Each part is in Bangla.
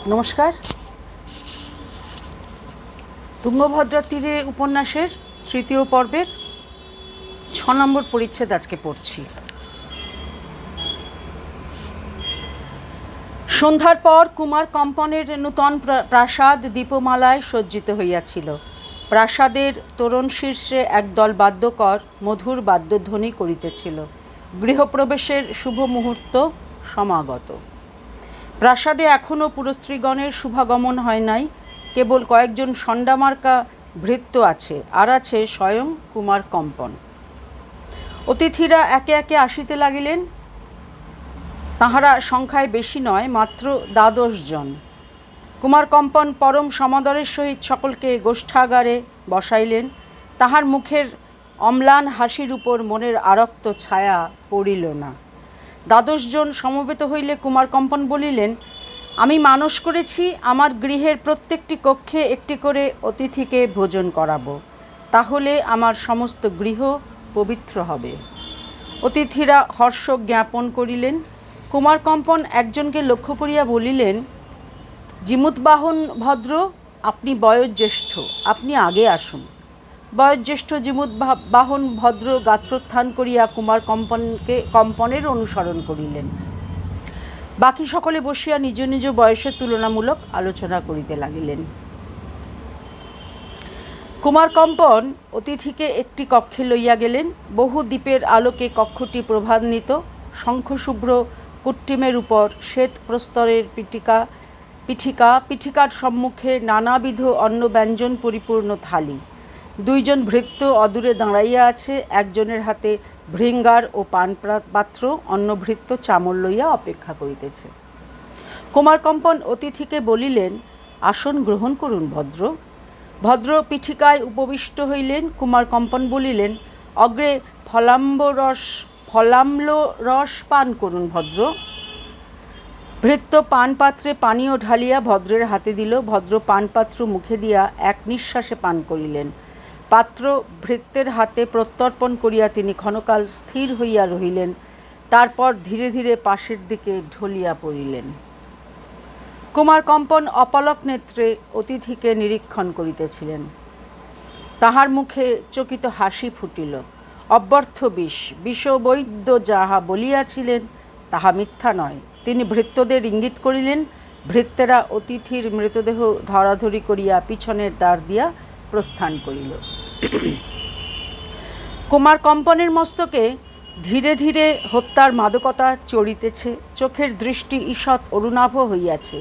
নমস্কার। তুঙ্গভদ্রা তীরে উপন্যাসের তৃতীয় পর্বের ৬ নম্বর পরিচ্ছেদ আজকে পড়ছি। সন্ধ্যার পর কুমার কম্পনের নূতন প্রাসাদ দীপমালায় সজ্জিত হইয়াছিল। প্রাসাদের তোরণ শীর্ষে একদল বাদ্যকর মধুর বাদ্যধ্বনি করিতেছিল। গৃহপ্রবেশের শুভ মুহূর্ত সমাগত। প্রাসাদে এখনও পুরস্ত্রীগণের শুভাগমন হয় নাই। কেবল কয়েকজন ষণ্ডামার্কা ভৃত্য আছে, আর আছে স্বয়ং কুমার কম্পন। অতিথিরা একে একে আসিতে লাগিলেন। তাহারা সংখ্যায় বেশি নয়, মাত্র ১২ জন। কুমার কম্পন পরম সমাদরের সহিত সকলকে গোষ্ঠাগারে বসাইলেন। তাহার মুখের অম্লান হাসির উপর মনের আরক্ত ছায়া পড়িল না। ১২ জন সমবেত হইলে কুমার কম্পন বলিলেন, আমি মানস করেছি আমার গৃহের প্রত্যেকটি কক্ষে একটি করে অতিথিকে ভোজন করাবো, তাহলে আমার সমস্ত গৃহ পবিত্র হবে। অতিথিরা হর্ষ জ্ঞাপন করিলেন। কুমার কম্পন একজনকে লক্ষ্য করিয়া বলিলেন, জিমুতবাহন ভদ্র, আপনি বয়োজ্যেষ্ঠ, আপনি আগে আসুন। বয়োজ্যেষ্ঠ জিমুতবাহন ভদ্র গাত্রোত্থান করিয়া কুমার কম্পনের অনুসরণ করিলেন। বাকি সকলে বসিয়া নিজ নিজ বয়সের তুলনামূলক আলোচনা করিতে লাগিলেন। কুমার কম্পন অতিথিকে একটি কক্ষে লইয়া গেলেন। বহু দ্বীপের আলোকে কক্ষটি প্রভান্বিত। শঙ্খশুভ্র কুট্টিমের উপর শ্বেত প্রস্তরের পিঠিকার সম্মুখে নানাবিধ অন্ন ব্যঞ্জন পরিপূর্ণ থালি। ২ জন ভৃত্য অদূরে দাঁড়াইয়া আছে। একজনের হাতে ভৃঙ্গার ও পান পাত্র, অন্য ভৃত্য চামর লইয়া অপেক্ষা করিতেছে। কুমার কম্পন অতিথিকে বলিলেন, আসন গ্রহণ করুন ভদ্র। ভদ্র পিঠিকায় উপবিষ্ট হইলেন। কুমার কম্পন বলিলেন, অগ্রে ফলাম্ল রস পান করুন ভদ্র। ভৃত্য পানপাত্রে পানীয় ঢালিয়া ভদ্রের হাতে দিল। ভদ্র পানপাত্র মুখে দিয়া এক নিঃশ্বাসে পান করিলেন। পাত্র ভৃত্যের হাতে প্রত্যর্পণ করিয়া তিনি ক্ষণকাল স্থির হইয়া রহিলেন। তারপর ধীরে ধীরে পাশের দিকে ঢলিয়া পড়িলেন। কুমার কম্পন অপলক নেত্রে অতিথিকে নিরীক্ষণ করিতেছিলেন। তাহার মুখে চকিত হাসি ফুটিল। অব্যর্থ বিষবৈদ্য যাহা বলিয়াছিলেন তাহা মিথ্যা নয়। তিনি ভৃত্যদের ইঙ্গিত করিলেন। ভৃত্যেরা অতিথির মৃতদেহ ধরাধরি করিয়া পিছনের দ্বার দিয়া প্রস্থান করিল। কুমার কম্পনের মস্তকে ধীরে ধীরে হত্যার মাদকতা চড়িতেছে। চোখের দৃষ্টি ঈষৎ অরুণাভ হইয়াছে।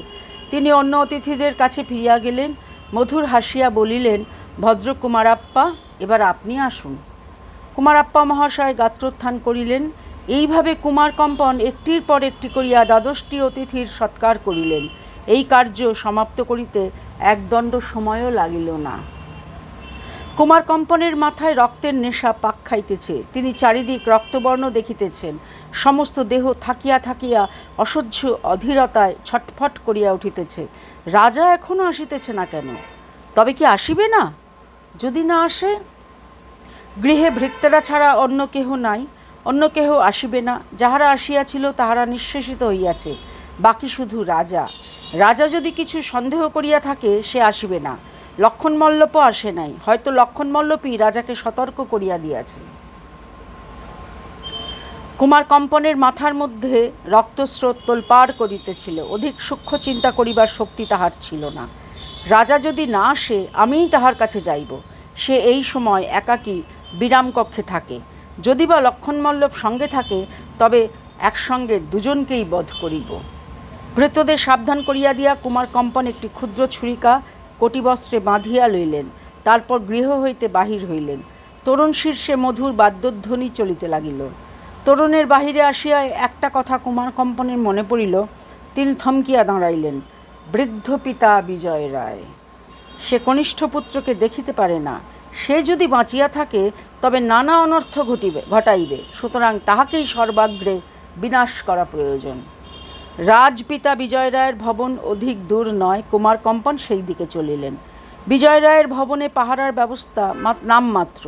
তিনি অন্য অতিথিদের কাছে ফিরিয়া গেলেন। মধুর হাসিয়া বলিলেন, ভদ্র কুমারাপ্পা, এবার আপনি আসুন। কুমারাপ্পা মহাশয় গাত্রোত্থান করিলেন। এইভাবে কুমার কম্পন একটির পর একটি করিয়া ১২টি অতিথির সৎকার করিলেন। এই কার্য সমাপ্ত করিতে একদণ্ড সময়ও লাগিল না। কুমার কম্পনের মাথায় রক্তের নেশা পাক খাইতেছে। তিনি চারিদিক রক্তবর্ণ দেখিতেছেন। সমস্ত দেহ থাকিয়া থাকিয়া অসহ্য অধীরতায় ছটফট করিয়া উঠিতেছে। রাজা এখনও আসিতেছে না কেন? তবে কি আসিবে না? যদি না আসে? গৃহে ভৃত্যেরা ছাড়া অন্য কেহ নাই, অন্য কেহ আসিবে না। যাহারা আসিয়াছিল তাহারা নিঃশেষিত হইয়াছে, বাকি শুধু রাজা। রাজা যদি কিছু সন্দেহ করিয়া থাকে সে আসিবে না। লক্ষণমল্লপও আসে নাই, হয়তো লক্ষণমল্লপই রাজাকে সতর্ক করিয়া দিয়াছে। কুমার কম্পনের মাথার মধ্যে রক্তস্রোত তোলপাড় করিতেছিল। অধিক সূক্ষ্ম চিন্তা করিবার শক্তি তাহার ছিল না। রাজা যদি না আসে আমিই তাহার কাছে যাইব। সে এই সময় একাকী বিরামকক্ষে থাকে। যদি বা লক্ষণমল্লভ সঙ্গে থাকে তবে একসঙ্গে দুজনকেই বধ করিব। ভৃত্যদের সাবধান করিয়া দিয়া কুমার কম্পন একটি ক্ষুদ্র ছুরিকা কটিবস্ত্রে বাঁধিয়া লইলেন। তারপর গৃহ হইতে বাহির হইলেন। তোরণ শীর্ষে মধুর বাদ্যধ্বনি চলিতে লাগিল। তোরণের বাহিরে আসিয়া একটা কথা কুমার কম্পনের মনে পড়িল। তিনি থমকিয়া দাঁড়াইলেন। বৃদ্ধ পিতা বিজয় রায়। সে কনিষ্ঠ পুত্রকে দেখিতে পারে না। সে যদি বাঁচিয়া থাকে তবে নানা অনর্থ ঘটাইবে। সুতরাং তাহাকেই সর্বাগ্রে বিনাশ করা প্রয়োজন। রাজপিতা বিজয় রায়ের ভবন অধিক দূর নয়। কুমার কম্পন সেই দিকে চলিলেন। বিজয় রায়ের ভবনে পাহারার ব্যবস্থা নামমাত্র।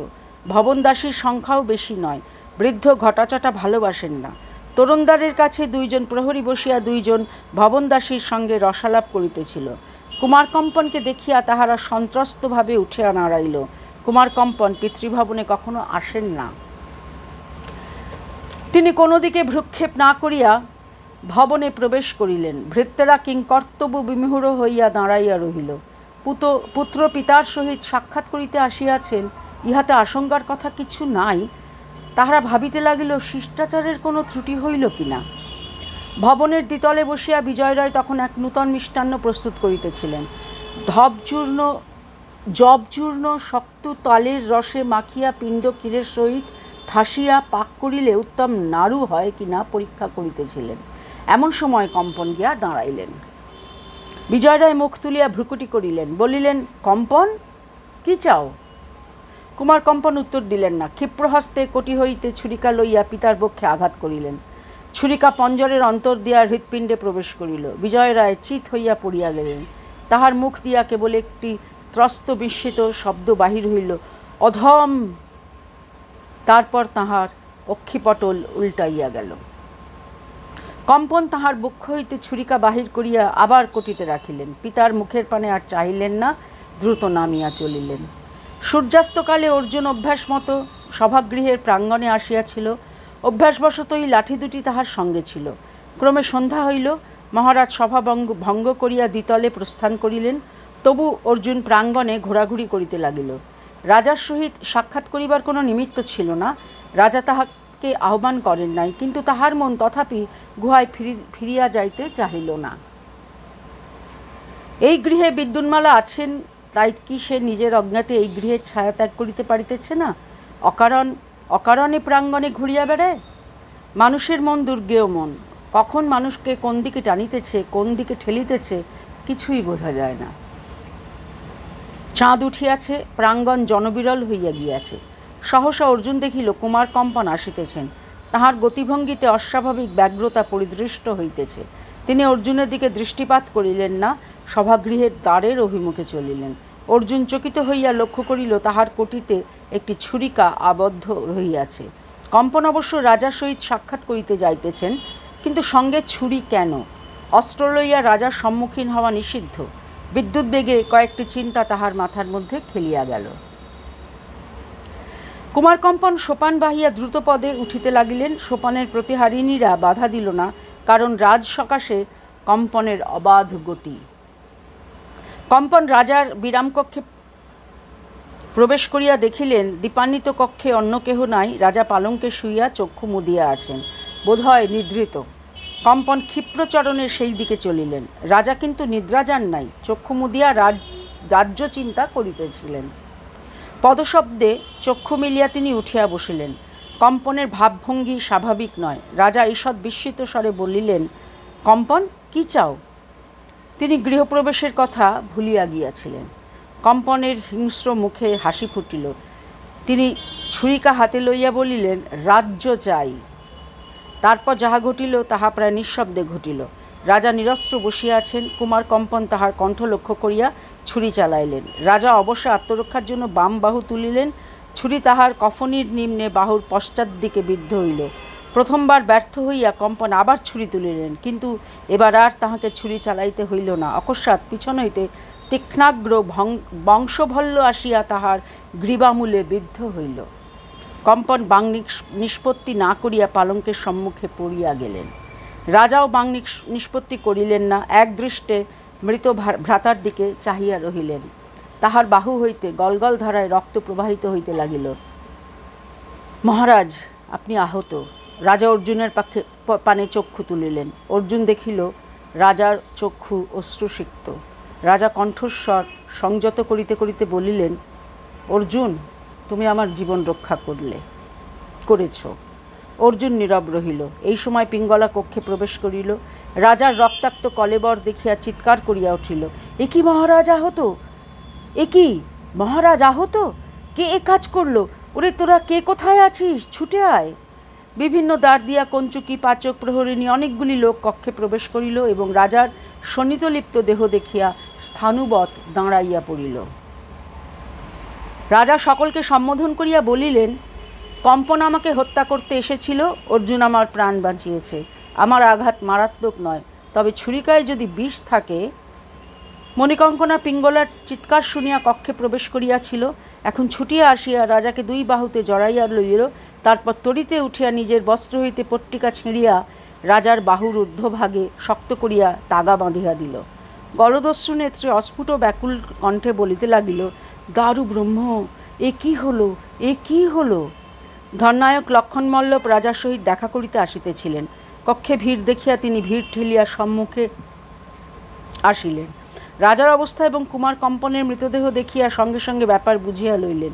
ভবনদাসীর সংখ্যাও বেশি নয়। বৃদ্ধ ঘটাচটা ভালোবাসেন না। তরুণদ্বারের কাছে দুইজন প্রহরী বসিয়া দুইজন ভবনদাসীর সঙ্গে রসালাপ করিতেছিল। কুমারকম্পনকে দেখিয়া তাহারা সন্ত্রস্তভাবে উঠিয়া দাঁড়াইল। কুমারকম্পন পিতৃভবনে কখনো আসেন না। তিনি কোনো দিকে ভ্রুক্ষেপ না করিয়া ভবনে প্রবেশ করিলেন। ভৃত্যেরা কিংকর্তব্য বিমূঢ় হইয়া দাঁড়াইয়া রহিল। পুত্র পিতার সহিত সাক্ষাৎ করিতে আসিয়াছেন, ইহাতে আশঙ্কার কথা কিছু নাই। তাহারা ভাবিতে লাগিল শিষ্টাচারের কোনো ত্রুটি হইল কিনা। ভবনের দ্বিতলে বসিয়া বিজয় রায় তখন এক নূতন মিষ্টান্ন প্রস্তুত করিতেছিলেন। জবচূর্ণ শক্ত তালের রসে মাখিয়া পিণ্ড ক্ষীরের সহিত ঠাসিয়া পাক করিলে উত্তম নাড়ু হয় কিনা পরীক্ষা করিতেছিলেন। এমন সময় কম্পন গিয়া দাঁড়াইলেন। বিজয় রায় মুখ তুলিয়া ভ্রুকুটি করিলেন, বলিলেন, কম্পন, কি চাও? কুমারকম্পন উত্তর দিলেন না। ক্ষিপ্রহস্তে কটি হইতে ছুরিকা লইয়া পিতার বক্ষে আঘাত করিলেন। ছুরিকা পঞ্জরের অন্তর দিয়া হৃৎপিণ্ডে প্রবেশ করিল। বিজয় রায় চিত হইয়া পড়িয়া গেলেন। তাহার মুখ দিয়া কেবল একটি ত্রস্ত বিস্মিত শব্দ বাহির হইল, অধম। তারপর তাহার অক্ষিপটল উল্টাইয়া গেল। কম্পন তাহার বক্ষ হইতে ছুরিকা বাহির করিয়া আবার কটিতে রাখিলেন। পিতার মুখের পানে আর চাহিলেন না, দ্রুত নামিয়া চলিলেন। সূর্যাস্তকালে অর্জুন অভ্যাস মতো সভাগৃহের প্রাঙ্গণে আসিয়াছিল। অভ্যাসবশতই লাঠি দুটি তাহার সঙ্গে ছিল। ক্রমে সন্ধ্যা হইল। মহারাজ সভা ভঙ্গ করিয়া দ্বিতলে প্রস্থান করিলেন। তবু অর্জুন প্রাঙ্গণে ঘোরাঘুরি করিতে লাগিল। রাজার সহিত সাক্ষাৎ করিবার কোনো নিমিত্ত ছিল না। রাজা তাহাকে আহ্বান করেন নাই, কিন্তু তাহার মন তথাপি গুহায় ফিরিয়া যাইতে চাহিল না। এই গৃহে বিদ্যুন্মালা আছেন, তাই কি সে নিজের অজ্ঞাতে এই গৃহের ছায়া ত্যাগ করিতে পারিতেছে না? অকারণে প্রাঙ্গণে ঘুরিয়া বেড়ায়। মানুষের মন দুর্গেয় মন। কখন মানুষকে কোন দিকে টানিতেছে, কোন দিকে ঠেলিতেছে, কিছুই বোঝা যায় না। চাঁদ উঠিয়াছে, প্রাঙ্গণ জনবিরল হইয়া গিয়াছে। সহসা অর্জুন দেখিল কুমারকম্পন আসিতেছেন। তাহার গতিভঙ্গিতে অস্বাভাবিক ব্যগ্রতা পরিদৃষ্ট হইতেছে। তিনি অর্জুনের দিকে দৃষ্টিপাত করিলেন না, সভাগৃহের দ্বারের অভিমুখে চলিলেন। অর্জুন চকিত হইয়া লক্ষ্য করিল তাহার কটিতে একটি ছুরিকা আবদ্ধ রহিয়াছে। কম্পন অবশ্য রাজার সহিত সাক্ষাৎ করিতে যাইতেছেন, কিন্তু সঙ্গে ছুরি কেন? অস্ত্র লইয়া রাজার সম্মুখীন হওয়া নিষিদ্ধ। বিদ্যুৎ বেগে কয়েকটি চিন্তা তাহার মাথার মধ্যে খেলিয়া গেল। কুমারকম্পন সোপান বাহিয়া দ্রুতপদে উঠিতে লাগিলেন। সোপানের প্রতিহারিণীরা বাধা দিল না, কারণ রাজ সকাশে কম্পনের অবাধ গতি। কম্পন রাজার বিরামকক্ষে প্রবেশ করিয়া দেখিলেন দীপান্বিত কক্ষে অন্য কেহ নাই। রাজা পালঙ্কে শুইয়া চক্ষু মুদিয়া আছেন, বোধহয় নিদ্রিত। কম্পন ক্ষিপ্রচরণে সেই দিকে চলিলেন। রাজা কিন্তু নিদ্রা যান নাই, চক্ষু মুদিয়া রাজ্য চিন্তা করিতেছিলেন। পদশব্দে চক্ষু মিলিয়া তিনি উঠিয়া বসিলেন। কম্পনের ভাবভঙ্গি স্বাভাবিক নয়। রাজা ঈষৎ বিস্মিত স্বরে বলিলেন, কম্পন, কি চাও? তিনি গৃহপ্রবেশের কথা ভুলিয়া গিয়াছিলেন। কম্পনের হিংস্র মুখে হাসি ফুটিল। তিনি ছুরিকা হাতে লইয়া বলিলেন, রাজ্য চাই। তারপর যাহা ঘটিল তাহা প্রায় নিঃশব্দে ঘটিল। রাজা নিরস্ত্র বসিয়া আছেন। কুমারকম্পন তাহার কণ্ঠ লক্ষ্য করিয়া ছুরি চালাইলেন। রাজা অবশ্য আত্মরক্ষার জন্য বাম বাহু তুলিলেন। ছুরি তাহার কফনির নিম্নে বাহুর পশ্চাৎ দিকে বিদ্ধ হইল। প্রথমবার ব্যর্থ হইয়া কম্পন আবার ছুরি তুলিলেন, কিন্তু এবার আর তাহাকে ছুরি চালাইতে হইল না। অকস্মাৎ পিছন হইতে তীক্ষ্ণাগ্র বংশভল্ল আসিয়া তাহার গ্রীবামূলে বিদ্ধ হইল। কম্পন বাং নিষ্পত্তি না করিয়া পালঙ্কের সম্মুখে পড়িয়া গেলেন। রাজাও বাং নিষ্পত্তি করিলেন না, একদৃষ্টে মৃত ভ্রাতার দিকে চাহিয়া রহিলেন। তাহার বাহু হইতে গলগল ধারায় রক্ত প্রবাহিত হইতে লাগিল। মহারাজ, আপনি আহত। রাজা অর্জুনের পানে চক্ষু তুলিলেন। অর্জুন দেখিল রাজার চক্ষু অশ্রুসিক্ত। রাজা কণ্ঠস্বর সংযত করিতে করিতে বলিলেন, অর্জুন, তুমি আমার জীবন রক্ষা করেছ। অর্জুন নীরব রহিল। এই সময় পিঙ্গলা কক্ষে প্রবেশ করিল। রাজার রক্তাক্ত কলেবর দেখিয়া চিৎকার করিয়া উঠিল, এ কি মহারাজ আহত? এ কি মহারাজ আহত? কে এ কাজ করল? ওরে তোরা কে কোথায় আছিস? ছুটে আয়। বিভিন্ন দ্বার দিয়া কঞ্চুকি, পাচক, প্রহরিণী অনেকগুলি লোক কক্ষে প্রবেশ করিল এবং রাজার শোণিতলিপ্ত দেহ দেখিয়া স্থাণুবৎ দাঁড়াইয়া পড়িল। রাজা সকলকে সম্বোধন করিয়া বলিলেন, কম্পন আমাকে হত্যা করতে এসেছিল, অর্জুন আমার প্রাণ বাঁচিয়েছে। আমার আঘাত মারাত্মক নয়, তবে ছুরিকায় যদি বিষ থাকে। মণিকঙ্কনা পিঙ্গলার চিৎকার শুনিয়া কক্ষে প্রবেশ করিয়াছিল। এখন ছুটিয়া আসিয়া রাজাকে দুই বাহুতে জড়াইয়া লইল, তারপর তড়িতে উঠিয়া নিজের বস্ত্র হইতে পট্টিকা ছিঁড়িয়া রাজার বাহুর ঊর্ধ্বভাগে শক্ত করিয়া তাগা বাঁধিয়া দিল। গলদস্যু নেত্রে অস্ফুট ব্যাকুল কণ্ঠে বলিতে লাগিল, দারু ব্রহ্ম, এ কি হলো, এ কি হলো? ধননায়ক লক্ষণমল্লভ রাজার সহিত দেখা করিতে আসিতেছিলেন। কক্ষে ভিড় দেখিয়া তিনি ভিড় ঠেলিয়া সম্মুখে আসিলেন। রাজার অবস্থা এবং কুমার কম্পনের মৃতদেহ দেখিয়া সঙ্গে সঙ্গে ব্যাপার বুঝিয়া লইলেন।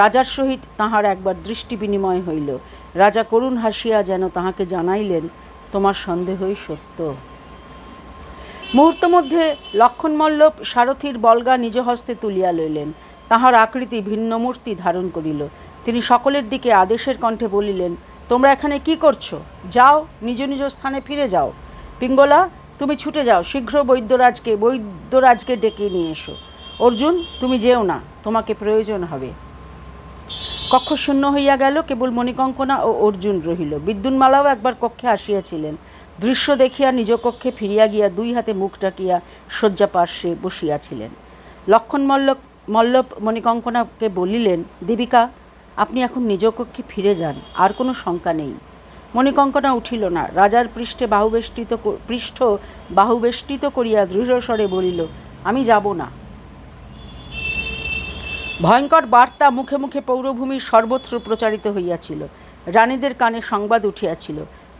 রাজার সহিত তাহার একবার দৃষ্টি বিনিময় হইল। রাজা করুণ হাসিয়া যেন তাহাকে জানাইলেন, তোমার সন্দেহই সত্য। মুহূর্ত মধ্যে লক্ষণমল্লভ সারথীর বল্গা নিজ হস্তে তুলিয়া লইলেন। তাহার আকৃতি ভিন্ন মূর্তি ধারণ করিল। তিনি সকলের দিকে আদেশের কণ্ঠে বলিলেন, তোমরা এখানে কি করছো? যাও, নিজ নিজ স্থানে ফিরে যাও। পিঙ্গলা, তুমি ছুটে যাও, শীঘ্র বৈদ্যরাজকে ডেকে নিয়ে এসো। অর্জুন, তুমি যেও না, তোমাকে প্রয়োজন হবে। কক্ষ শূন্য হইয়া গেল, কেবল মণিকঙ্কনা ও অর্জুন রহিল। বিদ্যুন্মালাও একবার কক্ষে আসিয়াছিলেন। দৃশ্য দেখিয়া নিজ কক্ষে ফিরিয়া গিয়া দুই হাতে মুখ ডাকিয়া শয্যা পার্শ্বে বসিয়াছিলেন। লক্ষণমল্লভ মণিকঙ্কনাকে বলিলেন, দেবিকা, আপনি এখন নিজ কক্ষে ফিরে যান, আর কোনো শঙ্কা নেই। মণিকঙ্কনা উঠিল না। রাজার পৃষ্ঠ বাহুবেষ্টিত করিয়া দৃঢ়স্বরে বলিল, আমি যাব না। ভয়ঙ্কর বার্তা মুখে মুখে পৌরভূমির সর্বত্র প্রচারিত হইয়াছিল। রানীদের কানে সংবাদ উঠিয়াছিল।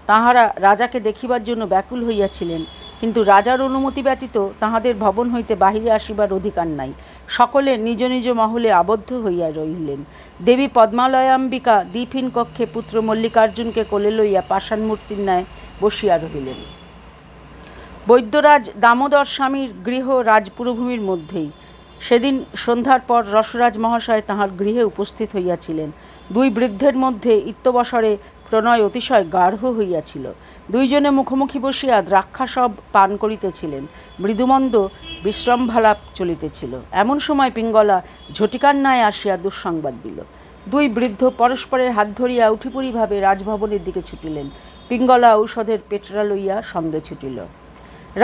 তাহারা রাজাকে দেখিবার জন্য ব্যাকুল হইয়াছিলেন, কিন্তু রাজার অনুমতি ব্যতীত তাহাদের ভবন হইতে বাহিরে আসিবার অধিকার নাই। সকলে নিজ নিজ মহলে আবদ্ধ হইয়া রহিলেন। দেবী পদ্মালয়াম্বিকা দ্বীপহীন কক্ষে পুত্র মল্লিকার্জুনকে কোলে লইয়া পাষাণ মূর্তির ন্যায় বসিয়া রহিলেন। বৈদ্যরাজ দামোদর স্বামীর গৃহ রাজপুরভূমির মধ্যেই। সেদিন সন্ধ্যার পর রসরাজ মহাশয় তাহার গৃহে উপস্থিত হইয়াছিলেন। দুই বৃদ্ধের মধ্যে ইত্যবসরে প্রণয় অতিশয় গাঢ় হইয়াছিল। দুইজনে মুখোমুখি বসিয়া দ্রাক্ষাসব পান করিতেছিলেন। মৃদুমন্দ বিশ্রম্ভালাপ চলিতেছিল। এমন সময় পিঙ্গলা ঝটিকার ন্যায় আসিয়া দুঃসংবাদ দিল। দুই বৃদ্ধ পরস্পরের হাত ধরিয়া উঠিপুরিভাবে রাজভবনের দিকে ছুটিলেন। পিঙ্গলা ঔষধের পেটরা লইয়া সঙ্গে ছুটিল।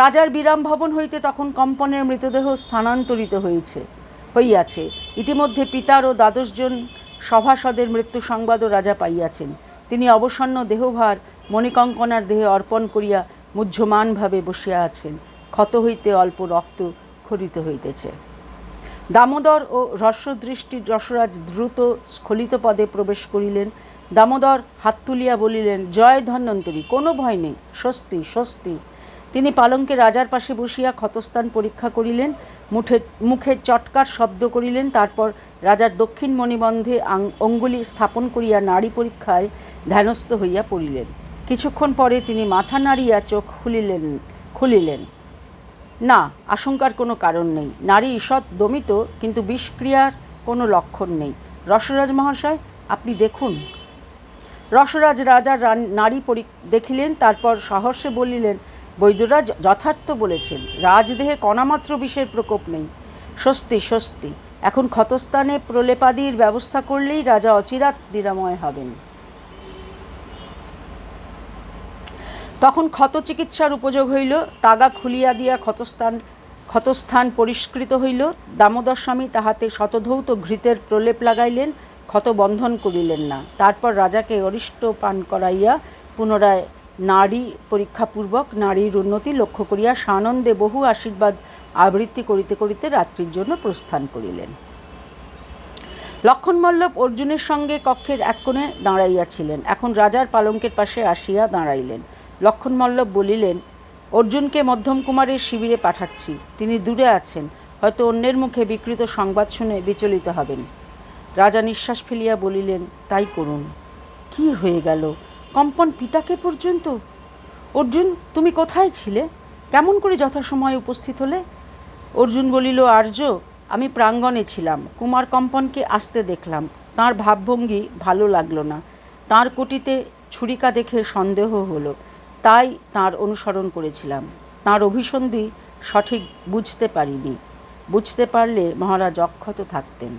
রাজার বিরাম ভবন হইতে তখন কম্পনের মৃতদেহ স্থানান্তরিত হইয়াছে। ইতিমধ্যে পিতার ও ১২ জন সভাসদের মৃত্যু সংবাদও রাজা পাইয়াছেন। তিনি অবসন্ন দেহভার মণিকঙ্কনার দেহে অর্পণ করিয়া মুহ্যমানভাবে বসিয়া আছেন। ক্ষত হইতে অল্প রক্ত খরিত হইতেছে। দামোদর ও হ্রস্বদৃষ্টি রসরাজ দ্রুত স্খলিত পদে প্রবেশ করিলেন। দামোদর হাত তুলিয়া বলিলেন, জয় ধন্বন্তরী, কোনো ভয় নেই, স্বস্তি স্বস্তি। তিনি পালঙ্কে রাজার পাশে বসিয়া ক্ষতস্থান পরীক্ষা করিলেন, মুখে চটকার শব্দ করিলেন। তারপর রাজার দক্ষিণ মণিবন্ধে অঙ্গুলি স্থাপন করিয়া নাড়ি পরীক্ষায় ধ্যানস্থ হইয়া পড়িলেন। কিছুক্ষণ পরে তিনি মাথা নাড়িয়া চোখ খুলিলেন। না, আশঙ্কার কোনো কারণ নেই। নারী ঈষৎ দমিত, কিন্তু বিষক্রিয়ার কোনো লক্ষণ নেই। রসরাজ মহাশয়, আপনি দেখুন। রসরাজ রাজার নারী দেখিলেন, তারপর সহর্ষে বলিলেন, বৈদ্যরাজ যথার্থ বলেছেন, রাজদেহে কণামাত্র বিষের প্রকোপ নেই। স্বস্তি স্বস্তি। এখন ক্ষতস্থানে প্রলেপাদির ব্যবস্থা করলেই রাজা অচিরাৎ নিরাময় হবেন। তখন ক্ষত চিকিৎসার উপযোগ হইল। তাগা খুলিয়া দিয়া ক্ষতস্থান পরিষ্কৃত হইল। দামোদর স্বামী তাহাতে শতধৌত ঘৃতের প্রলেপ লাগাইলেন, ক্ষত বন্ধন করিলেন না। তারপর রাজাকে অরিষ্ট পান করাইয়া পুনরায় নারী পরীক্ষাপূর্বক নারীর উন্নতি লক্ষ্য করিয়া সানন্দে বহু আশীর্বাদ আবৃত্তি করিতে করিতে রাত্রির জন্য প্রস্থান করিলেন। লক্ষণমল্লভ অর্জুনের সঙ্গে কক্ষের এক কোণে দাঁড়াইয়াছিলেন। এখন রাজার পালঙ্কের পাশে আসিয়া দাঁড়াইলেন। লক্ষণমল্লভ বলিলেন, অর্জুনকে মধ্যম কুমারের শিবিরে পাঠাচ্ছি। তিনি দূরে আছেন, হয়তো অন্যের মুখে বিকৃত সংবাদ শুনে বিচলিত হবেন। রাজা নিঃশ্বাস ফেলিয়া বলিলেন, তাই করুন। কি হয়ে গেল? কম্পন পিতাকে পর্যন্ত? অর্জুন, তুমি কোথায় ছিলে? কেমন করে যথাসময়ে উপস্থিত হলে? অর্জুন বলিল, আর্য, আমি প্রাঙ্গণে ছিলাম। কুমার কম্পনকে আসতে দেখলাম। তাঁর ভাবভঙ্গি ভালো লাগলো না। তাঁর কটিতে ছুরিকা দেখে সন্দেহ হলো, তাই তাঁর অনুসরণ করেছিলাম। তাঁর অভিসন্ধি সঠিক বুঝতে পারিনি। বুঝতে পারলে মহারাজ অক্ষত থাকতেন।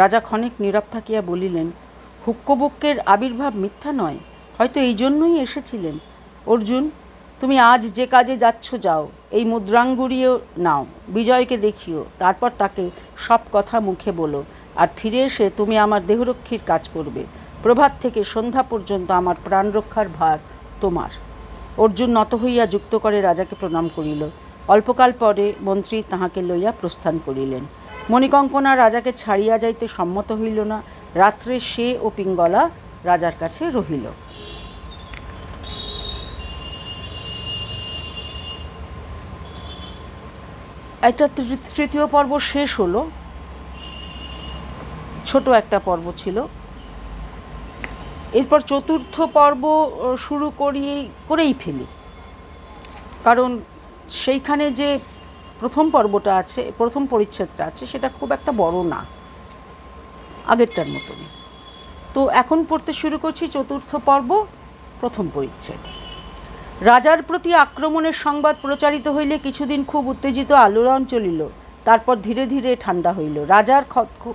রাজা ক্ষণিক নীরব থাকিয়া বলিলেন, হুক্কবুক্কের আবির্ভাব মিথ্যা নয়, হয়তো এই জন্যই এসেছিলেন। অর্জুন, তুমি আজ যে কাজে যাচ্ছ যাও, এই মুদ্রাঙ্গুরিও নাও, বিজয়কে দেখিও, তারপর তাকে সব কথা মুখে বলো, আর ফিরে এসে তুমি আমার দেহরক্ষীর কাজ করবে। প্রভাত থেকে সন্ধ্যা পর্যন্ত আমার প্রাণ রক্ষার ভার তোমার। অর্জুন নত হইয়া যুক্ত করে রাজাকে প্রণাম করিল। অল্পকাল পরে মন্ত্রী তাহাকে লইয়া প্রস্থান করিলেন। মণিকঙ্কনা রাজাকে ছাড়িয়া যাইতে সম্মত হইল না। রাত্রে সে ও পিঙ্গলা রাজার কাছে রহিল। একটা তৃতীয় পর্ব শেষ হলো। ছোট একটা পর্ব ছিল। এরপর চতুর্থ পর্ব শুরু করেই ফেলি, কারণ সেইখানে যে প্রথম পর্বটা আছে, প্রথম পরিচ্ছেদটা আছে, সেটা খুব একটা বড় না, আগেরটার মতনই। তো এখন পড়তে শুরু করছি চতুর্থ পর্ব, প্রথম পরিচ্ছেদ। রাজার প্রতি আক্রমণের সংবাদ প্রচারিত হইলে কিছুদিন খুব উত্তেজিত আলোড়ন চলিল, তারপর ধীরে ধীরে ঠান্ডা হইল। রাজার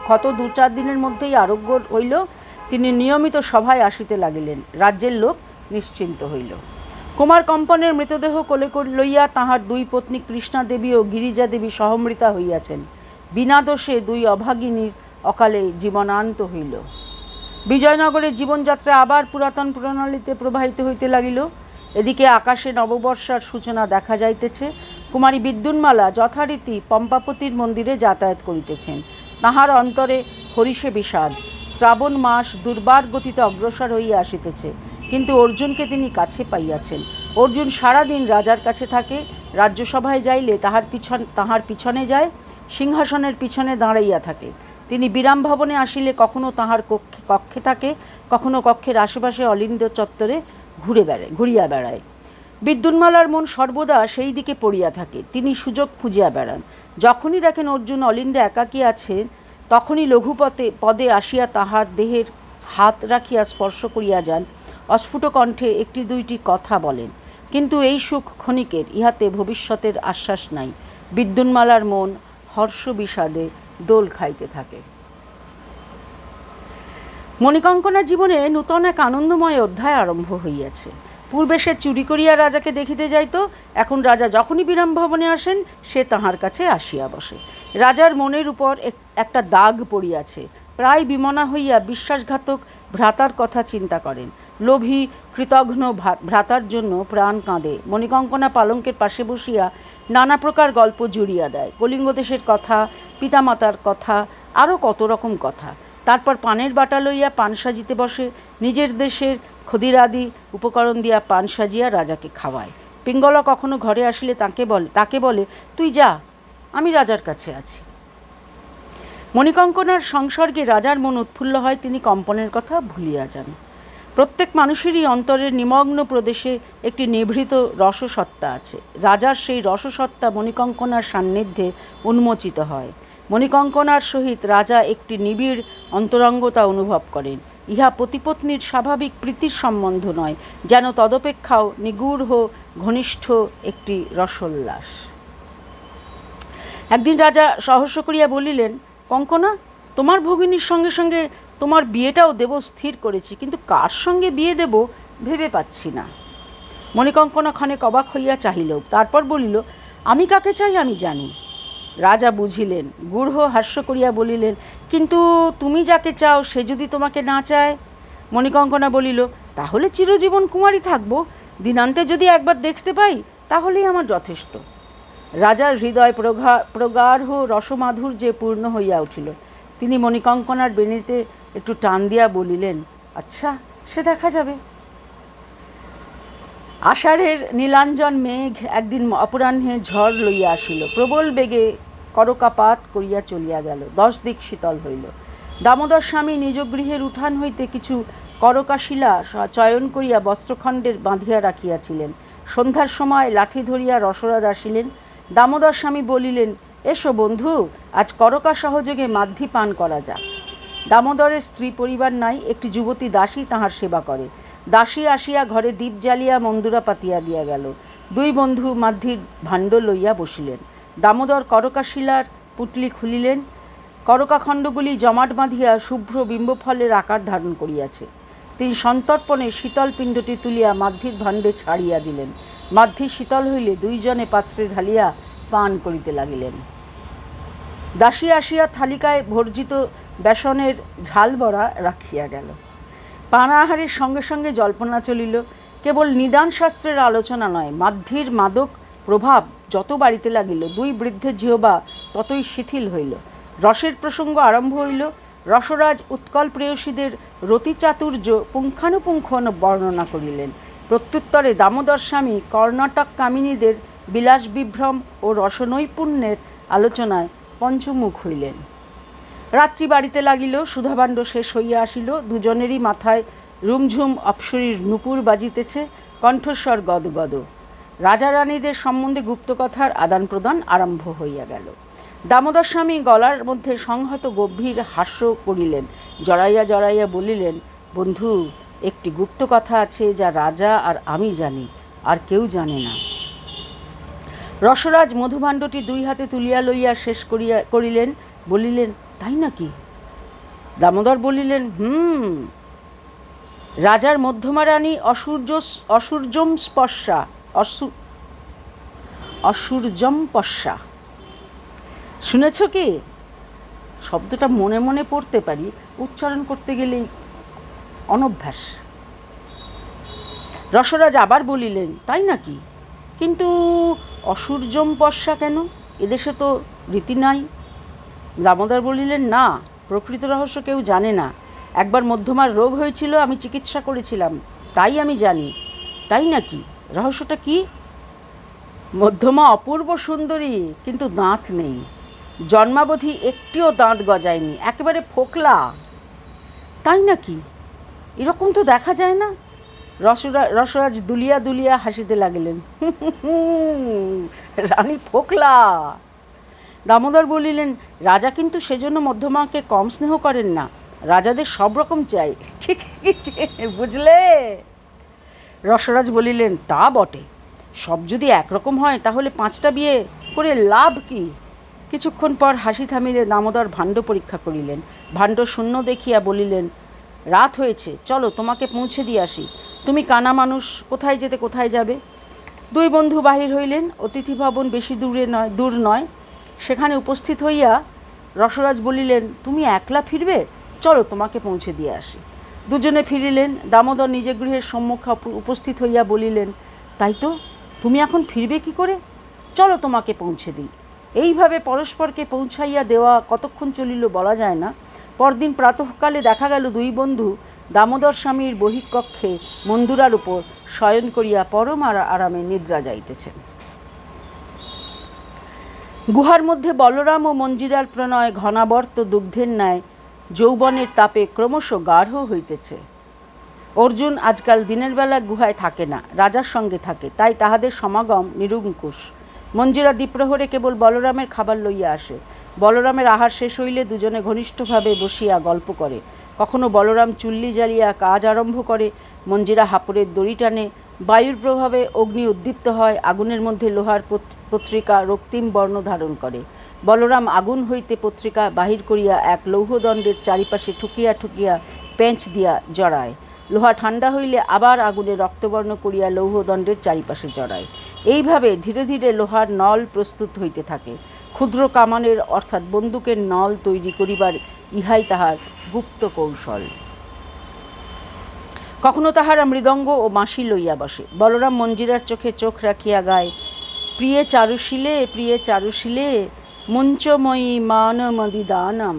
ক্ষত 2-4 দিনের মধ্যেই আরোগ্য হইল। তিনি নিয়মিত সভায় আসিতে লাগিলেন। রাজ্যের লোক নিশ্চিন্ত হইল। কুমার কম্পনের মৃতদেহ কোলে লইয়া তাহার 2 পত্নী কৃষ্ণা দেবী ও গিরিজা দেবী সহমৃতা হইয়াছেন। বিনা দোষে 2 অভাগিনীর অকালে জীবনান্ত হইল। বিজয়নগরের জীবনযাত্রা আবার পুরাতন প্রণালীতে প্রবাহিত হইতে লাগিল। এদিকে আকাশে নববর্ষার সূচনা দেখা যাইতেছে। কুমারী বিদ্যুন্মালা যথারীতি পম্পাপতির মন্দিরে যাতায়াত করিতেছেন। তাহার অন্তরে হরিষে বিষাদ। শ্রাবণ মাস দুর্বার গতিতে অগ্রসর হইয়া আসিতেছে, কিন্তু অর্জুনকে তিনি কাছে পাইয়াছেন। অর্জুন সারাদিন রাজার কাছে থাকে। রাজ্যসভায় যাইলে তাহার পিছনে যায়, সিংহাসনের পিছনে দাঁড়াইয়া থাকে। তিনি বিরাম ভবনে আসিলে কখনো তাহার কক্ষে থাকে, কখনো কক্ষের আশেপাশে অলিন্দ চত্বরে ঘুরিয়া বেড়ায়। বিদ্যুন্মালার মন সর্বদা সেই দিকে পড়িয়া থাকে। তিনি সুযোগ খুঁজিয়া বেড়ান। যখনই দেখেন অর্জুন অলিন্দে একাকী আছেন, তখনই পদে আসিয়া তাহার দেহের হাত রাখিয়া স্পর্শ করিয়া যান। অস্ফুট কণ্ঠে 1-2টি কথা বলেন, কিন্তু এই সুখ ক্ষণিকের, ইহাতে ভবিষ্যতের আশ্বাস নাই। বিদ্যুন্মালার মন হর্ষ বিষাদে দোল খাইতে থাকে। মণিকঙ্কনা জীবনে নূতন এক আনন্দময় অধ্যায় আরম্ভ হইয়াছে। পূর্বে সে চুরি করিয়া রাজাকে দেখিতে যাইত, এখন রাজা যখনই বিরাম ভবনে আসেন, সে তাহার কাছে আসিয়া বসে। রাজার মনের উপর একটা দাগ পড়িয়াছে। প্রায় বিমনা হইয়া বিশ্বাসঘাতক ভ্রাতার কথা চিন্তা করেন। লোভী কৃতঘ্ন ভ্রাতার জন্য প্রাণ কাঁদে। মণিকঙ্কনা পালঙ্কের পাশে বসিয়া নানা প্রকার গল্প জুড়িয়া দেয়। কলিঙ্গ দেশের কথা, পিতামাতার কথা, আরও কত রকম কথা। তারপর পানের বাটা লইয়া পান সাজিতে বসে। নিজের দেশের ক্ষুদিরাদি উপকরণ দিয়া পান সাজিয়া রাজাকে খাওয়ায়। পিঙ্গলা কখনো ঘরে আসিলে তাকে বলে, তুই যা, আমি রাজার কাছে আছি। মণিকঙ্কনার সংসর্গে রাজার মন উৎফুল্ল হয়। তিনি কম্পনের কথা ভুলিয়া যান। প্রত্যেক মানুষেরই অন্তরের নিমগ্ন প্রদেশে একটি নিভৃত রসসত্তা আছে। রাজার সেই রসসত্তা মণিকঙ্কনার সান্নিধ্যে উন্মোচিত হয়। মণিকঙ্কনার সহিত রাজা একটি নিবিড় অন্তরঙ্গতা অনুভব করেন। ইহা পতিপত্নীর স্বাভাবিক প্রীতির সম্বন্ধ নয়, যেন তদপেক্ষাও নিগূঢ় ঘনিষ্ঠ একটি রসোল্লাস। একদিন রাজা সহস্য করিয়া বলিলেন, কঙ্কনা, তোমার ভগিনীর সঙ্গে সঙ্গে তোমার বিয়েটাও দেব স্থির করেছি, কিন্তু কার সঙ্গে বিয়ে দেব ভেবে পাচ্ছি না। মণিকঙ্কনা ক্ষণেক অবাক হইয়া চাহিল, তারপর বলিল, আমি কাকে চাই আমি জানি। রাজা বুঝিলেন, গূঢ় হাস্য করিয়া বলিলেন, কিন্তু তুমি যাকে চাও সে যদি তোমাকে না চায়? মণিকঙ্কনা বলিল, তাহলে চিরজীবন কুমারী থাকব। দিনান্তে যদি একবার দেখতে পাই, তাহলেই আমার যথেষ্ট। রাজার হৃদয় প্রগাঢ় রসমাধুর্যে পূর্ণ হইয়া উঠিল। তিনি মণিকঙ্কনার বেণীতে একটু টান দিয়া বলিলেন, আচ্ছা, সে দেখা যাবে। আষাঢ়ের নীলাঞ্জন মেঘ একদিন অপরাহ্নে ঝড় লইয়া আসিল। প্রবল বেগে করকাপাত করিয়া চলিয়া গেল। 10 দিক শীতল হইল। দামোদর স্বামী নিজ গৃহের উঠান হইতে কিছু করকাশিলা চয়ন করিয়া বস্ত্রখণ্ডের বাঁধিয়া রাখিয়াছিলেন। সন্ধ্যার সময় লাঠি ধরিয়া রসরাজ আসিলেন। দামোদর স্বামী বলিলেন, এসো বন্ধু, আজ করকা সহযোগে মাধ্যি পান করা যাক। দামোদরের স্ত্রী পরিবার নাই, একটি যুবতী দাসী তাহার সেবা করে। দাসী আসিয়া ঘরে দীপ জ্বালিয়া মন্দুরা পাতিয়া দিয়া গেল। 2 বন্ধু মাধ্যির ভাণ্ড লইয়া বসিলেন। দামোদর করকাশিলার পুটলি খুলিলেন। করকাখণ্ডগুলি জমাট বাঁধিয়া শুভ্র বিম্বফলের আকার ধারণ করিয়াছে। তিনি সন্তর্পণে শীতল পিণ্ডটি তুলিয়া মাধ্যির ভাণ্ডে ছাড়িয়া দিলেন। মাধ্যি শীতল হইলে দুইজনে পাত্রে ঢালিয়া পান করিতে লাগিলেন। দাসী আসিয়া থালিকায় ভর্জিত বেসনের ঝাল বড়া রাখিয়া গেল। পানাহারের সঙ্গে সঙ্গে জল্পনা চলিল। কেবল নিদান শাস্ত্রের আলোচনা নয়, মাধ্যির মাদক প্রভাব যত বাড়িতে লাগিল, দুই বৃদ্ধের জিহ্বা ততই শিথিল হইল। রসের প্রসঙ্গ আরম্ভ হইল। রসরাজ উৎকল প্রেয়সীদের রতিচাতুর্য পুঙ্খানুপুঙ্খ বর্ণনা করিলেন। প্রত্যুত্তরে দামোদর স্বামী কর্ণাটক কামিনীদের বিলাস বিভ্রম ও রসনৈপুণ্যের আলোচনায় পঞ্চমুখ হইলেন। রাত্রি বাড়িতে লাগিল। সুধাভাণ্ড শেষ হইয়া আসিল। দুজনেরই মাথায় রুমঝুম অপ্সরীর নূপুর বাজিতেছে, কণ্ঠস্বর গদগদ। রাজা রানীদের সম্বন্ধে গুপ্তকথার আদান প্রদান আরম্ভ হইয়া গেল। দামোদর স্বামী গলার মধ্যে সংহত গভীর হাস্য করিলেন। জড়াইয়া জড়াইয়া বলিলেন, বন্ধু, একটি গুপ্ত কথা আছে যা রাজা আর আমি জানি, আর কেউ জানে না। রসরাজ মধুভাণ্ডটি দুই হাতে তুলিয়া লইয়া শেষ করিলেন। বলিলেন, তাই নাকি? দামোদর বলিলেন, রাজার মধ্যমা রানী অসূর্যম পশ্যা। শুনেছ কি? শব্দটা মনে মনে পড়তে পারি, উচ্চারণ করতে গেলেই অনভ্যাস। রসরাজ আবার বলিলেন, তাই নাকি? কিন্তু অসূর্যম পশ্যা কেন? এদেশে তো রীতি নাই। দামোদর বলিলেন, না, প্রকৃত রহস্য কেউ জানে না। একবার মধ্যমার রোগ হয়েছিল, আমি চিকিৎসা করেছিলাম, তাই আমি জানি। তাই নাকি? রহস্যটা কি? মধ্যমা অপূর্ব সুন্দরী, কিন্তু দাঁত নেই। জন্মাবধি একটিও দাঁত গজায়নি, একেবারে ফোকলা। তাই নাকি? এরকম তো দেখা যায় না। রসরাজ দুলিয়া দুলিয়া হাসিতে লাগিলেন। রানী ফোকলা। দামোদর বলিলেন, রাজা কিন্তু সেজন্য মধ্যমাকে কম স্নেহ করেন না। রাজাদের সব রকম চাই, বুঝলে? রসরাজ বলিলেন, তা বটে। সব যদি একরকম হয় তাহলে 5টা বিয়ে করে লাভ কি? কিছুক্ষণ পর হাসি থামিলে দামোদর ভাণ্ড পরীক্ষা করিলেন। ভাণ্ড শূন্য দেখিয়া বলিলেন, রাত হয়েছে, চলো তোমাকে পৌঁছে দিয়ে আসি। তুমি কানা মানুষ, কোথায় যেতে কোথায় যাবে? দুই বন্ধু বাহির হইলেন। অতিথি ভবন বেশি দূর নয়। সেখানে উপস্থিত হইয়া রসরাজ বলিলেন, তুমি একলা ফিরবে? চলো তোমাকে পৌঁছে দিয়ে আসি। দুজনে ফিরিলেন। দামোদর নিজে গৃহের সম্মুখে উপস্থিত হইয়া বলিলেন, তাই তো, তুমি এখন ফিরবে কি করে? চলো তোমাকে পৌঁছে দিই। এইভাবে পরস্পরকে পৌঁছাইয়া দেওয়া কতক্ষণ চলিল বলা যায় না। পরদিন প্রাতঃকালে দেখা গেল দুই বন্ধু দামোদর স্বামীর বহিঃকক্ষে মন্দুরার উপর শয়ন করিয়া পরম আরামে নিদ্রা যাইতেছেন। গুহার মধ্যে বলরাম ও মঞ্জিরার প্রণয় ঘনাবর্ত দুগ্ধের ন্যায় যৌবনের তাপে ক্রমশ গাঢ় হইতেছে। অর্জুন আজকাল দিনের বেলা গুহায় থাকে না, রাজার সঙ্গে থাকে, তাই তাহাদের সমাগম নিরঙ্কুশ। মঞ্জিরা দ্বিপ্রহরে কেবল বলরামের খাবার লইয়া আসে। বলরামের আহার শেষ হইলে দুজনে ঘনিষ্ঠভাবে বসিয়া গল্প করে। কখনো বলরাম চুল্লি জ্বালিয়া কাজ আরম্ভ করে, মঞ্জিরা হাপড়ের দড়ি টানে। বায়ুর প্রভাবে অগ্নি উদ্দীপ্ত হয়, আগুনের মধ্যে লোহার পত্রিকা রক্তিম বর্ণ ধারণ করে। বলরাম আগুন হইতে পত্রিকা বাহির করিয়া এক লৌহদণ্ডের চারিপাশে ঠুকিয়া ঠুকিয়া পেঁচ দিয়া জড়ায়। লোহা ঠান্ডা হইলে আবার আগুনে রক্তবর্ণ করিয়া লৌহদণ্ডের চারিপাশে জড়ায়। এইভাবে ধীরে ধীরে লোহার নল প্রস্তুত হইতে থাকে। ক্ষুদ্র কামানের অর্থাৎ বন্দুকের নল তৈরি করিবার ইহাই তাহার গুপ্ত কৌশল। কখনো তাহারা মৃদঙ্গ ও বাঁশি লইয়া বসে। বলরাম মঞ্জিরার চোখে চোখ রাখিয়া গায়, প্রিয়ে চারুশীলে প্রিয়ে চারুশীলে মঞ্চময়ী মানমদিদানম।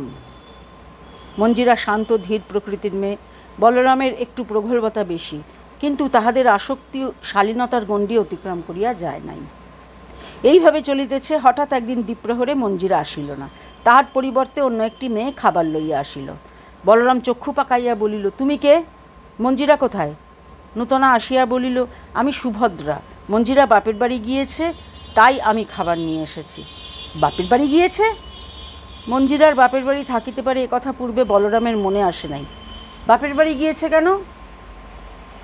মঞ্জিরা শান্ত ধীর প্রকৃতির মেয়ে। বলরামের একটু প্রগল্ভতা বেশি, কিন্তু তাহাদের আসক্তি শালীনতার গণ্ডি অতিক্রম করিয়া যায় নাই। এইভাবে চলিতেছে। হঠাৎ একদিন দ্বিপ্রহরে মঞ্জিরা আসিল না। তাহার পরিবর্তে অন্য একটি মেয়ে খাবার লইয়া আসিল। বলরাম চক্ষু পাকাইয়া বলিল, তুমি কে? মঞ্জিরা কোথায়? নূতনা আসিয়া বলিল, আমি সুভদ্রা। মঞ্জিরা বাপের বাড়ি গিয়েছে, তাই আমি খাবার নিয়ে এসেছি। বাপের বাড়ি গিয়েছে? মঞ্জিরার বাপের বাড়ি থাকিতে পারে এ কথা পূর্বে বলরামের মনে আসে নাই। বাপের বাড়ি গিয়েছে কেন?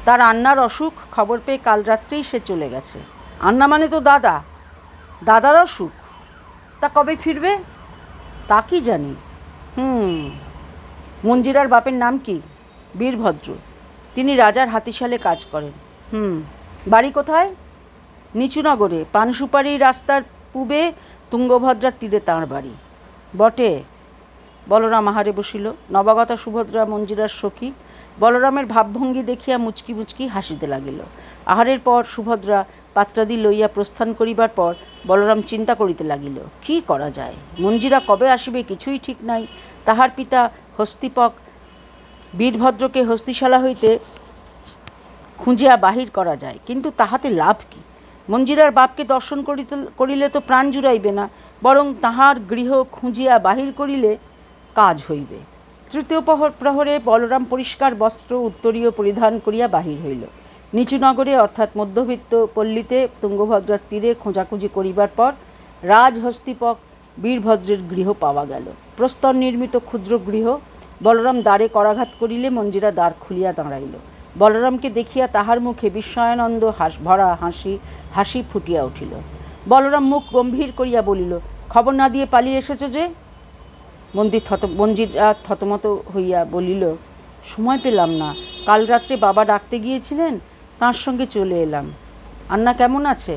তার আন্নার অসুখ, খবর পেয়ে কাল রাত্রেই সে চলে গেছে। আন্না মানে তো দাদা, দাদার অসুখ। তা কবে ফিরবে? তা কি জানি। হুম, মঞ্জিরার বাপের নাম কি? বীরভদ্র। তিনি রাজার হাতিশালে কাজ করেন। বাড়ি কোথায়? নিচুনগরে, পানসুপারি রাস্তার পূবে তুঙ্গভদ্রার তীরে তাঁর বাড়ি। বটে। বলরাম আহারে বসিল। নবাগতা সুভদ্রা মঞ্জিরার সখী। বলরামের ভাবভঙ্গি দেখিয়া মুচকি মুচকি হাসিতে লাগিল। আহারের পর সুভদ্রা পাত্রাদি লইয়া প্রস্থান করিবার পর বলরাম চিন্তা করিতে লাগিল, কি করা যায়? মঞ্জিরা কবে আসিবে কিছুই ঠিক নাই। তাহার পিতা হস্তিপক বীরভদ্রকে হস্তিশালা হইতে খুঁজিয়া বাহির করা যায়, কিন্তু তাহাতে লাভ কি? মঞ্জিরার বাপকে দর্শন করিলে তো প্রাণ জুড়াইবে না, বরং তাহার গৃহ খুঁজিয়া বাহির করিলে কাজ হইবে। তৃতীয় প্রহরে বলরাম পরিষ্কার বস্ত্র উত্তরীয় পরিধান করিয়া বাহির হইল। নিচুনগরে অর্থাৎ মধ্যবিত্ত পল্লীতে তুঙ্গভদ্রার তীরে খোঁজাখুঁজি করিবার পর রাজহস্তিপক বীরভদ্রের গৃহ পাওয়া গেল। প্রস্তর নির্মিত ক্ষুদ্র গৃহ। বলরাম দ্বারে করাঘাত করিলে মঞ্জিরা দ্বার খুলিয়া দাঁড়াইল। বলরামকে দেখিয়া তাহার মুখে বিস্ময়ানন্দ ভরা হাসি ফুটিয়া উঠিল। বলরাম মুখ গম্ভীর করিয়া বলিল, খবর না দিয়ে পালিয়ে এসেছ যে? মঞ্জিরা থতমত হইয়া বলিল, সময় পেলাম না। কাল রাত্রে বাবা ডাকতে গিয়েছিলেন, তাঁর সঙ্গে চলে এলাম। আন্না কেমন আছে?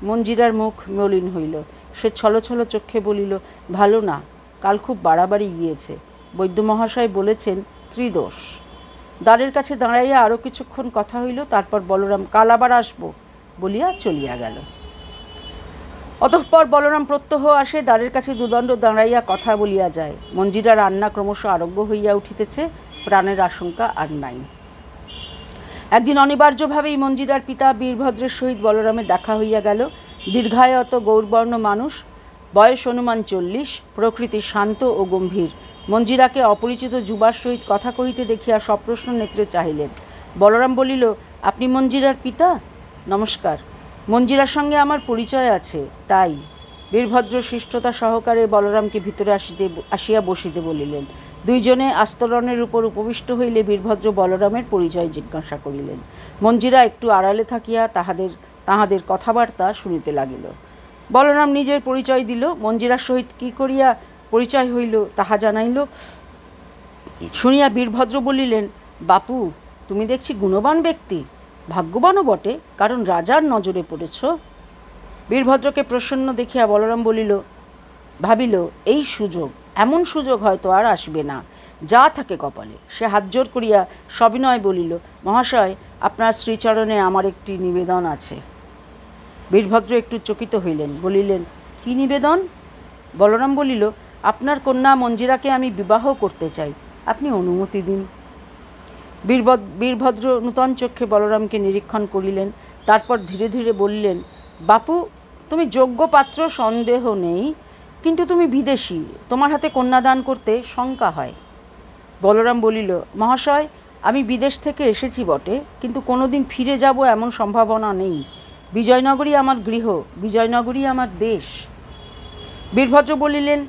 মঞ্জিরার মুখ মলিন হইল। সে ছলছল চক্ষে বলিল, ভালো না, কাল খুব বাড়াবাড়ি গিয়েছে। বৈদ্য মহাশয় বলেছেন ত্রিদোষ। দ্বারের কাছে দাঁড়াইয়া আরও কিছুক্ষণ কথা হইল। তারপর বলরাম কাল আবার আসব বলিয়া চলিয়া গেল। অতঃপর বলরাম প্রত্যহ আসে, দ্বারের কাছে দুদণ্ড দাঁড়াইয়া কথা বলিয়া যায়। মঞ্জিরার রান্না ক্রমশ আরোগ্য হইয়া উঠিতেছে, প্রাণের আশঙ্কা আর নাই। একদিন অনিবার্যভাবেই মঞ্জিরার পিতা বীরভদ্রের সহিত বলরামের দেখা হইয়া গেল। দীর্ঘায়ত গৌরবর্ণ মানুষ, বয়স অনুমান 40, প্রকৃতি শান্ত ও গম্ভীর। মঞ্জিরাকে অপরিচিত যুবার সহিত কথা কহিতে দেখিয়া সপ্রশ্ন নেত্রে চাহিলেন। বলরাম বলিল, আপনি মঞ্জিরার পিতা? নমস্কার। মঞ্জিরার সঙ্গে আমার পরিচয় আছে, তাই। বীরভদ্র শিষ্টতা সহকারে বলরামকে ভিতরে আসিয়া বসিতে বলিলেন। দুইজনে আস্তরণের উপর উপবিষ্ট হইলে বীরভদ্র বলরামের পরিচয় জিজ্ঞাসা করিলেন। মঞ্জিরা একটু আড়ালে থাকিয়া তাহাদের কথাবার্তা শুনিতে লাগিল। বলরাম নিজের পরিচয় দিল। মঞ্জিরার সহিত কি করিয়া পরিচয় হইল তাহা জানাইল। শুনিয়া বীরভদ্র বলিলেন, বাপু, তুমি দেখছি গুণবান ব্যক্তি, ভাগ্যবানও বটে, কারণ রাজার নজরে পড়েছ। বীরভদ্রকে প্রসন্ন দেখিয়া বলরাম ভাবিল, এই সুযোগ, এমন সুযোগ হয়তো আর আসবে না, যা থাকে কপালে। সে হাত জোর করিয়া সবিনয় বলিল, মহাশয়, আপনার শ্রীচরণে আমার একটি নিবেদন আছে। বীরভদ্র একটু চকিত হইলেন, বলিলেন, কি নিবেদন? বলরাম বলিল, আপনার কন্যা মঞ্জিরাকে আমি বিবাহ করতে চাই, আপনি অনুমতি দিন। বীরভদ্র নূতন চক্ষে বলরামকে নিরীক্ষণ করিলেন। তারপর ধীরে ধীরে বললেন, বাপু, তুমি যোগ্য পাত্র সন্দেহ নেই, কিন্তু তুমি বিদেশী, তোমার হাতে কন্যাদান করতে শঙ্কা হয়। বলরাম বলিল, মহাশয়, আমি বিদেশ থেকে এসেছি বটে, কিন্তু কোনোদিন ফিরে যাব এমন সম্ভাবনা নেই। বিজয়নগরী আমার গৃহ, বিজয়নগরী আমার দেশ। বীরভদ্র বলিলেন,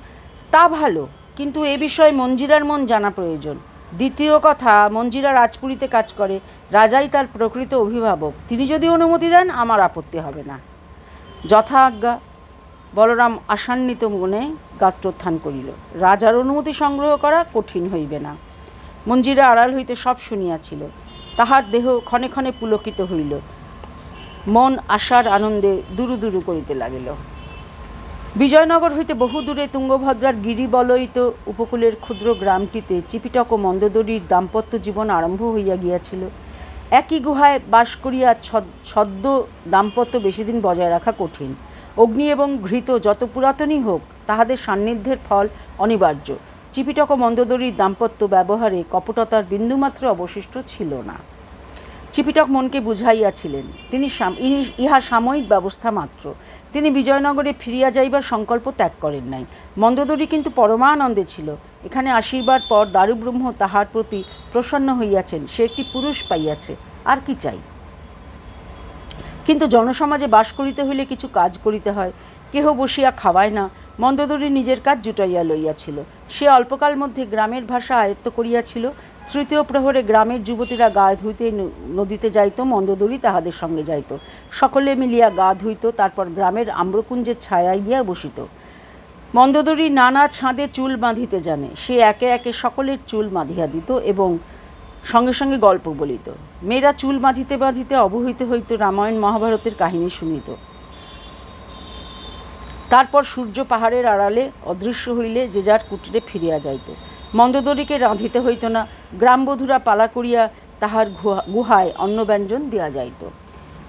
তা ভালো, কিন্তু এ বিষয়ে মঞ্জিরার মন জানা প্রয়োজন। দ্বিতীয় কথা, মঞ্জিরা রাজপুরীতে কাজ করে, রাজাই তার প্রকৃত অভিভাবক। তিনি যদি অনুমতি দেন, আমার আপত্তি হবে না। যথা আজ্ঞা। বলরাম আশান্বিত মনে গাত্রোত্থান করিল। রাজার অনুমতি সংগ্রহ করা কঠিন হইবে না। মঞ্জিরা আড়াল হইতে সব শুনিয়াছিল। তাহার দেহ ক্ষণে ক্ষণে পুলকিত হইল, মন আশার আনন্দে দুরু দুরু করিতে লাগিল। বিজয়নগর হইতে বহু দূরে তুঙ্গভদ্রার গিরিবলয়িত উপকূলের ক্ষুদ্র গ্রামটিতে চিপিটক ও মন্দোদরীর দাম্পত্য জীবন আরম্ভ হইয়া গিয়াছিল। একই গুহায় বাস করিয়া ছদ্ম দাম্পত্য বেশিদিন বজায় রাখা কঠিন। অগ্নি এবং ঘৃত যত পুরাতনই হোক, তাহাদের সান্নিধ্যের ফল অনিবার্য। চিপিটক ও মন্দোদরীর দাম্পত্য ব্যবহারে কপটতার বিন্দুমাত্র অবশিষ্ট ছিল না। চিপিটক মনকে বুঝাইয়াছিলেন, ইহা সাময়িক ব্যবস্থা মাত্র। তিনি বিজয়নগরে ফিরিয়া যাইবার সংকল্প ত্যাগ করেন নাই। মন্দোদরী কিন্তু পরমানন্দে ছিল। এখানে আসিবার পর দারুব্রহ্ম তাহার প্রতি প্রসন্ন হইয়াছেন। সে একটি পুরুষ পাইয়াছে, আর কি চাই? কিন্তু জনসমাজে বাস করিতে হইলে কিছু কাজ করিতে হয়। কেহ বসিয়া খাওয়ায় না। মন্দোদরী নিজের কাজ জুটাইয়া লইয়াছিল। সে অল্পকাল মধ্যে গ্রামের ভাষা আয়ত্ত করিয়াছিল। তৃতীয় প্রহরে গ্রামের যুবতীরা গা ধুইতে নদীতে যাইত, মন্দোদরী তাহাদের সঙ্গে যাইত। সকলে মিলিয়া গা ধুইত, তারপর গ্রামের আম্রকুঞ্জের ছায়ায় গিয়া বসিত। মন্দোদরী নানা ছাঁদে চুল বাঁধিতে জানে, সে একে একে সকলের চুল বাঁধিয়া দিত এবং সঙ্গে সঙ্গে গল্প বলিত। মেয়েরা চুল বাঁধিতে বাঁধিতে অবহিত হইত, রামায়ণ মহাভারতের কাহিনী শুনিত। তারপর সূর্য পাহাড়ের আড়ালে অদৃশ্য হইলে যে যার কুটিরে ফিরিয়া যাইত। মন্দোদরীকে রাঁধিতে হইত না, গ্রামবধূরা পালা করিয়া তাহার গুহায় অন্নব্যঞ্জন দেওয়া যাইত।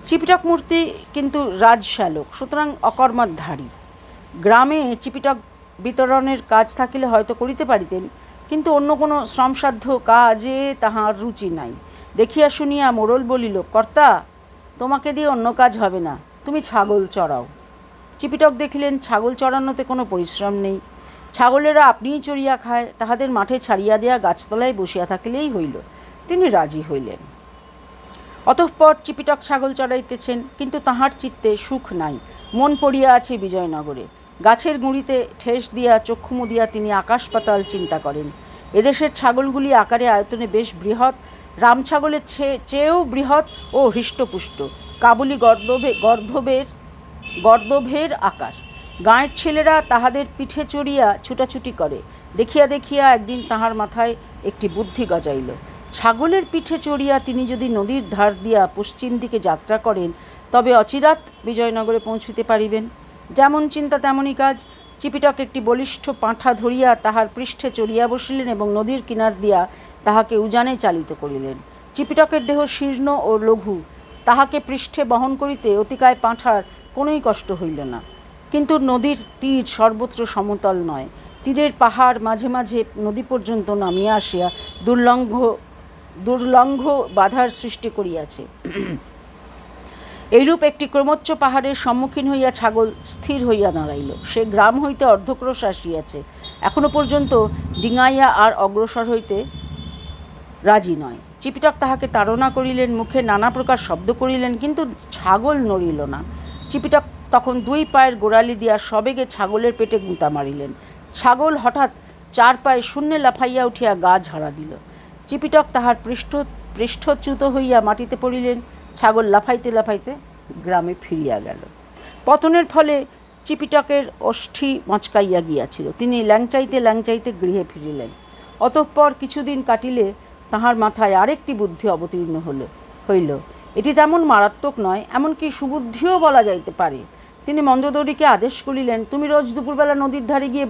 চিপিটক মূর্তি কিন্তু রাজশ্যালক, সুতরাং অকর্মাধারী। গ্রামে চিপিটক বিতরণের কাজ থাকিলে হয়তো করিতে পারিতেন, কিন্তু অন্য কোনো শ্রমসাধ্য কাজে তাহার রুচি নাই। দেখিয়া শুনিয়া মোড়ল বলিল, কর্তা, তোমাকে দিয়ে অন্য কাজ হবে না, তুমি ছাগল চড়াও। চিপিটক দেখিলেন ছাগল চড়ানোতে কোনো পরিশ্রম নেই, ছাগলেরা আপনিই চড়িয়া খায়, তাহাদের মাঠে ছাড়িয়া দেয়া গাছতলায় বসিয়া থাকিলেই হইল। তিনি রাজি হইলেন। অতঃপর চিপিটক ছাগল চড়াইতেছেন, কিন্তু তাহার চিত্তে সুখ নাই, মন পড়িয়া আছে বিজয়নগরে। গাছের গুঁড়িতে ঠেস দিয়া চক্ষু মুদিয়া তিনি আকাশ পাতাল চিন্তা করেন। এদেশের ছাগলগুলি আকারে আয়তনে বেশ বৃহৎ, রাম ছাগলের চেয়েও বৃহৎ ও হৃষ্টপুষ্ট, কাবুলি গর্দভের আকার। গাঁয়ের ছেলেরা তাহাদের পিঠে চড়িয়া ছুটাছুটি করে। দেখিয়া দেখিয়া একদিন তাহার মাথায় একটি বুদ্ধি গজাইল। ছাগলের পিঠে চড়িয়া তিনি যদি নদীর ধার দিয়া পশ্চিম দিকে যাত্রা করেন, তবে অচিরাৎ বিজয়নগরে পৌঁছিতে পারিবেন। যেমন চিন্তা তেমনই কাজ। চিপিটক একটি বলিষ্ঠ পাঁঠা ধরিয়া তাহার পৃষ্ঠে চড়িয়া বসিলেন এবং নদীর কিনার দিয়া তাহাকে উজানে চালিত করিলেন। চিপিটকের দেহ শীর্ণ ও লঘু, তাহাকে পৃষ্ঠে বহন করিতে অতিকায় পাঁঠার কোনোই কষ্ট হইল না। কিন্তু নদীর তীর সর্বত্র সমতল নয়, তীরের পাহাড় মাঝে মাঝে নদী পর্যন্ত নামিয়া আসিয়া দুর্লঙ্ঘ বাধার সৃষ্টি করিয়াছে। এইরূপ একটি ক্রমোচ্চ পাহাড়ের সম্মুখীন হইয়া ছাগল স্থির হইয়া দাঁড়াইল। সে গ্রাম হইতে অর্ধক্রোশ আসিয়াছে, এখনো পর্যন্ত ডিঙাইয়া আর অগ্রসর হইতে রাজি নয়। চিপিটক তাহাকে তাড়না করিলেন, মুখে নানা প্রকার শব্দ করিলেন, কিন্তু ছাগল নড়িল না। চিপিটক তখন দুই পায়ের গোড়ালি দিয়া সবেগে ছাগলের পেটে গুঁতা মারিলেন। ছাগল হঠাৎ চার পায়ে শূন্যে লাফাইয়া উঠিয়া গা ঝাড়া দিল। চিপিটক তাহার পৃষ্ঠচ্যুত হইয়া মাটিতে পড়িলেন। ছাগল লাফাইতে লাফাইতে গ্রামে ফিরিয়া গেল। পতনের ফলে চিপিটকের ওষ্ঠি মচকাইয়া গিয়াছিল। তিনি ল্যাংচাইতে ল্যাংচাইতে গৃহে ফিরিলেন। অতঃপর কিছুদিন কাটিলে তাহার মাথায় আরেকটি বুদ্ধি অবতীর্ণ হইল। এটি তেমন মারাত্মক নয়, এমনকি সুবুদ্ধিও বলা যাইতে পারে। তিনি মন্দোদরীকে আদেশ করিলেন, তুমি রোজ দুপুরবেলা নদীর ধারে গিয়ে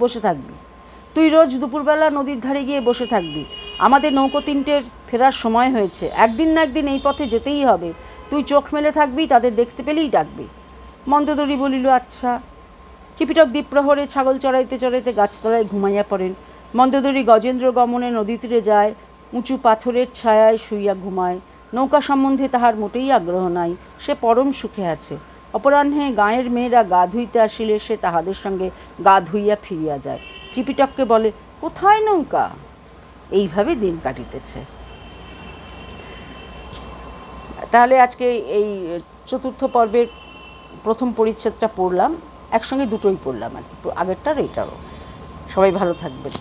বসে থাকবি। আমাদের নৌকো তিনটের ফেরার সময় হয়েছে, একদিন না একদিন এই পথে যেতেই হবে, তুই চোখ মেলে থাকবি, তাদের দেখতে পেলেই ডাকবি। মন্দোদরী বলিল, আচ্ছা। চিপিটক দ্বীপ্রহরে ছাগল চড়াইতে চড়াইতে গাছতলায় ঘুমাইয়া পড়েন। মন্দোদরী গজেন্দ্র গমনে নদী তীরে যায়, উঁচু পাথরের ছায়ায় শুইয়া ঘুমায়। নৌকা সম্বন্ধে তাহার মোটেই আগ্রহ নাই, সে পরম সুখে আছে। অপরাহ্নে গাঁয়ের মেয়েরা গা ধুইতে আসিলে সে তাহাদের সঙ্গে গা ধুইয়া ফিরিয়া যায়। চিপিটককে বলে, কোথায় নৌকা? এইভাবে দিন কাটিতেছে। তাহলে আজকে এই চতুর্থ পর্বের প্রথম পরিচ্ছেদটা পড়লাম, একসঙ্গে দুটোই পড়লাম আর কি, আগেরটার এইটারও। সবাই ভালো থাকবেন।